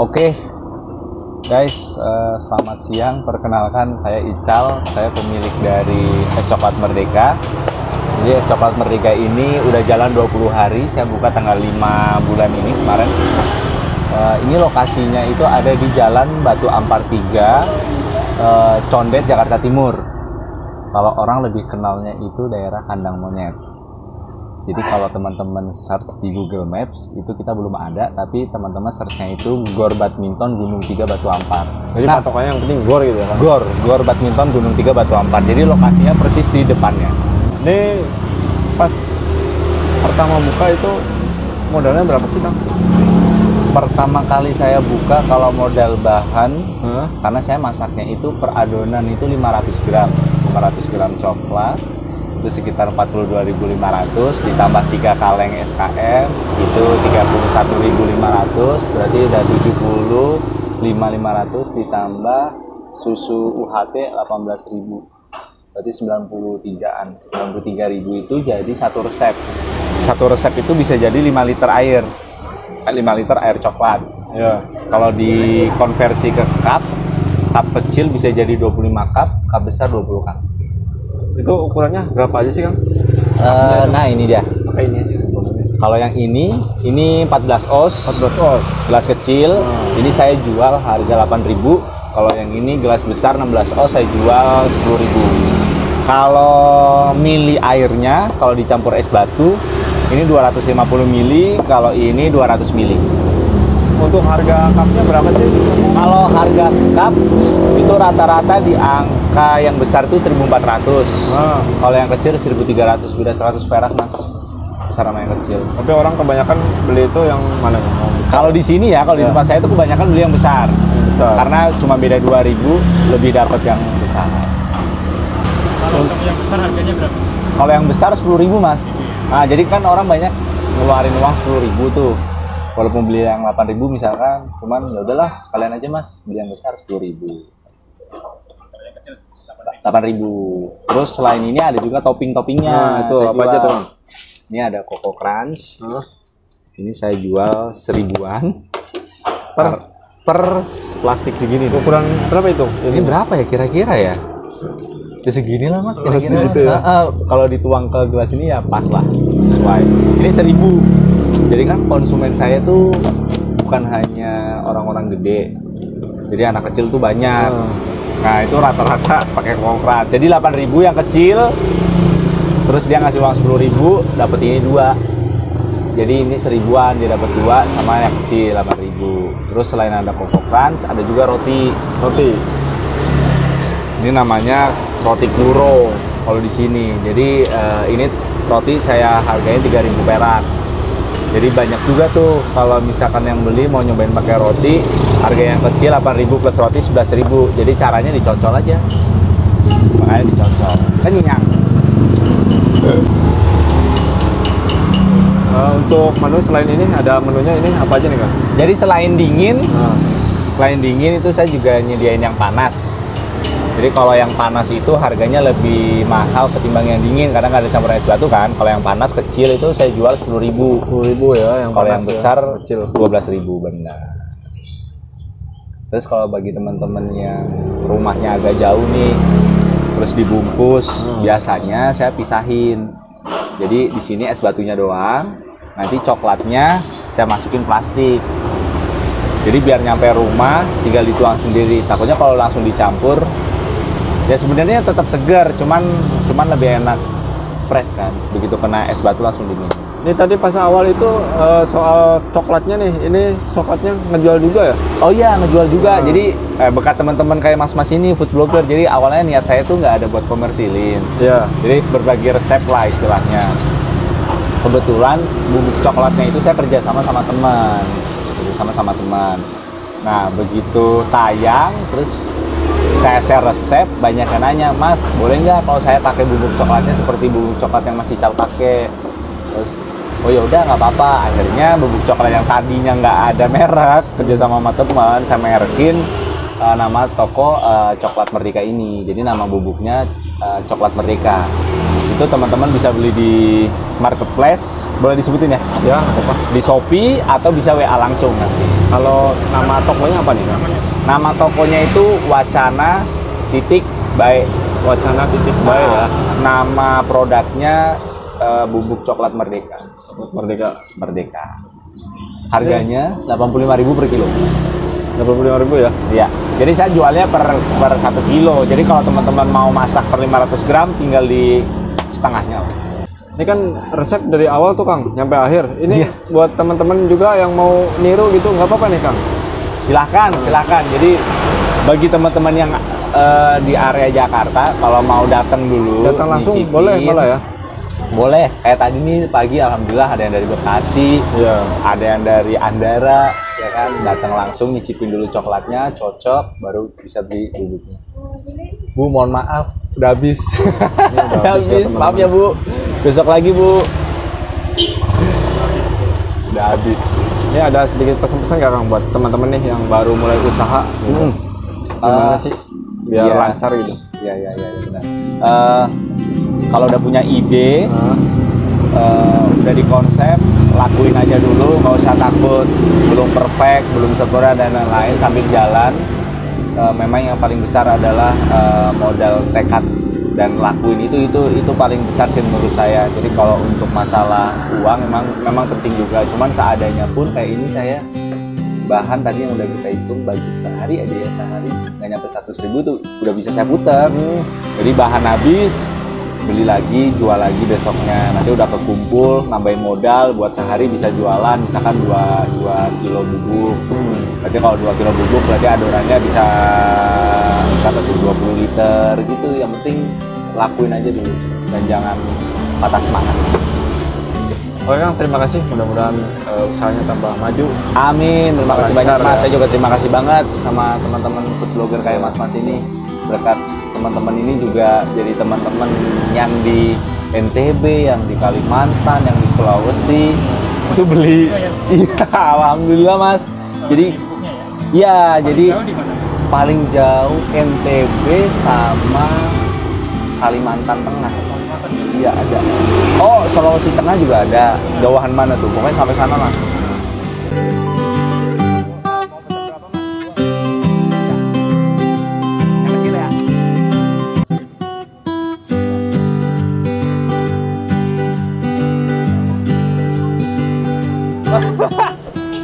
Oke, guys, selamat siang. Perkenalkan, saya Ical. Saya pemilik dari Es Coklat Merdeka. Jadi Es Coklat Merdeka ini udah jalan 20 hari. Saya buka tanggal 5 bulan ini kemarin. Ini lokasinya itu ada di Jalan Batu Ampar 3, Condet, Jakarta Timur. Kalau orang lebih kenalnya itu daerah Kandang Monyet. Jadi kalau teman-teman search di Google Maps itu kita belum ada, tapi teman-teman searchnya itu Gor Badminton Gunung 3 Batu Ampar. Jadi patokannya yang penting gor gitu ya kan? Gor Badminton Gunung 3 Batu Ampar. Jadi lokasinya persis di depannya. Ini pas pertama buka itu modalnya berapa sih Kang? Pertama kali saya buka kalau modal bahan, karena saya masaknya itu per adonan itu 500 gram coklat. Itu sekitar 42.500 ditambah 3 kaleng SKM itu 31.500, berarti udah 75.500 ditambah susu UHT 18.000, berarti 93.000 itu jadi satu resep itu bisa jadi 5 liter air coklat ya. Kalau dikonversi ke cup kecil bisa jadi 25 cup besar 20 cup. Itu ukurannya berapa aja sih Kang? Nah ini dia. Pakai ini aja. Kalau yang ini 14 oz. Gelas kecil. Ini saya jual harga 8.000. Kalau yang ini gelas besar 16 oz saya jual 10.000. Kalau mili airnya kalau dicampur es batu ini 250 mili, kalau ini 200 mili. Untuk harga cupnya berapa sih? Kalau harga cup itu rata-rata di angka yang besar itu 1.400. Kalau yang kecil 1.300, beda 100 perak mas. Besar sama yang kecil. Tapi orang kebanyakan beli itu yang mana? Kalau di sini ya, kalau di tempat saya itu kebanyakan beli yang besar. Karena cuma beda 2.000, lebih dapat yang besar. Kalau untuk yang besar harganya berapa? Kalau yang besar 10.000 mas. Nah jadi kan orang banyak ngeluarin uang 10.000 tuh. Walaupun beli yang 8.000 misalkan, cuman ya udahlah sekalian aja mas beli yang besar 10.000. 8.000. Terus selain ini ada juga topping-toppingnya. Itu apa aja tuh? Ini ada Coco Crunch. Ini saya jual 1.000-an per plastik segini. Ukuran berapa itu? Ini berapa ya kira-kira ya? Ya segini lah mas kira-kira mas. Ya? Kalau dituang ke gelas ini ya pas lah, sesuai. Ini 1.000. Jadi kan konsumen saya tuh bukan hanya orang-orang gede, jadi anak kecil tuh banyak. Nah itu rata-rata pakai kokrat. Jadi 8.000 yang kecil, terus dia ngasih uang 10.000, dapat ini 2. Jadi ini 1.000-an dia dapat 2 sama yang kecil 8.000. Terus selain ada Coco Crunch, ada juga roti. Ini namanya roti Kluro kalau di sini. Jadi ini roti saya harganya 3.000 perak. Jadi banyak juga tuh kalau misalkan yang beli mau nyobain pakai roti, harga yang kecil 8.000 plus roti 11.000. Jadi caranya dicocol aja. Makanya dicocol. Kan nyinyang. Untuk menu selain ini ada menunya ini apa aja nih Kang? Jadi selain dingin itu saya juga nyediain yang panas. Jadi kalau yang panas itu harganya lebih mahal ketimbang yang dingin karena nggak ada campuran es batu kan. Kalau yang panas kecil itu saya jual 10.000. 10.000 ya yang kalau panas yang besar ya, kecil 12.000 benar. Terus kalau bagi teman-teman yang rumahnya agak jauh nih, terus dibungkus, biasanya saya pisahin. Jadi di sini es batunya doang, nanti coklatnya saya masukin plastik. Jadi biar nyampe rumah tinggal dituang sendiri. Takutnya kalau langsung dicampur ya sebenarnya tetap segar, cuman lebih enak fresh kan. Begitu kena es batu langsung dingin. Ini tadi pas awal itu soal coklatnya nih, ini coklatnya ngejual juga ya? Oh iya ngejual juga. Jadi berkat teman-teman kayak mas-mas ini food blogger. Jadi awalnya niat saya tuh nggak ada buat komersilin. Iya. Jadi berbagi resep lah istilahnya. Kebetulan bubuk coklatnya itu saya kerja sama teman. Nah begitu tayang terus saya share resep, banyak yang nanya, mas boleh nggak kalau saya pakai bubuk coklatnya seperti bubuk coklat yang masih Ical pakai. Terus oh ya udah nggak apa-apa. Akhirnya bubuk coklat yang tadinya nggak ada merek, kerja sama teman saya merekin nama toko Coklat Merdeka ini. Jadi nama bubuknya Coklat Merdeka. Itu itu teman-teman bisa beli di marketplace, boleh disebutin ya? Ya, apa? Di Shopee atau bisa WA langsung nanti. Kalau nama tokonya apa nih, Kang? Nama tokonya itu Wacana titik baik. Wacana titik baik ya. Nama produknya bubuk coklat Merdeka. Merdeka. Merdeka. Harganya 85.000 per kilo. 85.000 ya? Iya. Jadi saya jualnya per 1 kilo. Jadi kalau teman-teman mau masak per 500 gram, tinggal di setengahnya. Ini kan resep dari awal tuh, Kang, nyampe akhir. Ini Iya. buat teman-teman juga yang mau niru gitu, nggak apa-apa nih, Kang? Silahkan. Jadi bagi teman-teman yang di area Jakarta, kalau mau datang dulu, Datang langsung nyicipin, boleh malah ya? Boleh. Kayak tadi nih pagi, alhamdulillah ada yang dari Bekasi, Iya. ada yang dari Andara, ya kan. Datang langsung nyicipin dulu coklatnya, cocok, baru bisa beli bubuknya. Bu, mohon maaf, udah habis. Udah habis ya, habis. Maaf ya Bu. Besok lagi Bu. Udah habis. Ini ada sedikit pesan-pesan nggak, Kang, buat teman-teman nih yang baru mulai usaha gitu? Gimana sih biar iya. lancar gitu? Iya, benar. Kalau udah punya ide, udah di konsep, lakuin aja dulu, nggak usah takut belum perfect, belum sempurna dan lain-lain. Sambil jalan, memang yang paling besar adalah modal tekad dan lakuin itu paling besar sih menurut saya. Jadi kalau untuk masalah uang memang penting juga, cuman seadanya pun kayak ini saya bahan tadi yang udah kita hitung budget sehari aja ya, sehari nggak nyampe 100.000 tuh udah bisa saya putar. Jadi bahan habis, beli lagi, jual lagi besoknya, nanti udah kekumpul, nambahin modal buat sehari bisa jualan misalkan 2 kilo bubuk. Berarti kalau 2 kilo bubuk berarti adorannya bisa berapa tuh, 20 liter gitu. Yang penting lakuin aja dulu dan jangan patah semangat. Oke, Kang, terima kasih. Mudah-mudahan usahanya tambah maju. Amin, terima kasih banyak Lancar, Mas. ya. Saya juga terima kasih banget sama teman-teman food blogger kayak Mas ini. Berkat teman-teman ini juga jadi teman-teman yang di NTB, yang di Kalimantan, yang di Sulawesi itu beli. Iya, alhamdulillah Mas. Jadi bubuknya ya. ya, jadi Jauh di mana? paling jauh NTB sama Kalimantan Tengah. Iya ada. Oh, Sulawesi Tengah juga ada. Jauhan mana tuh? Pokoknya sampai sana lah. Yang kecil ya.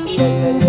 Iya.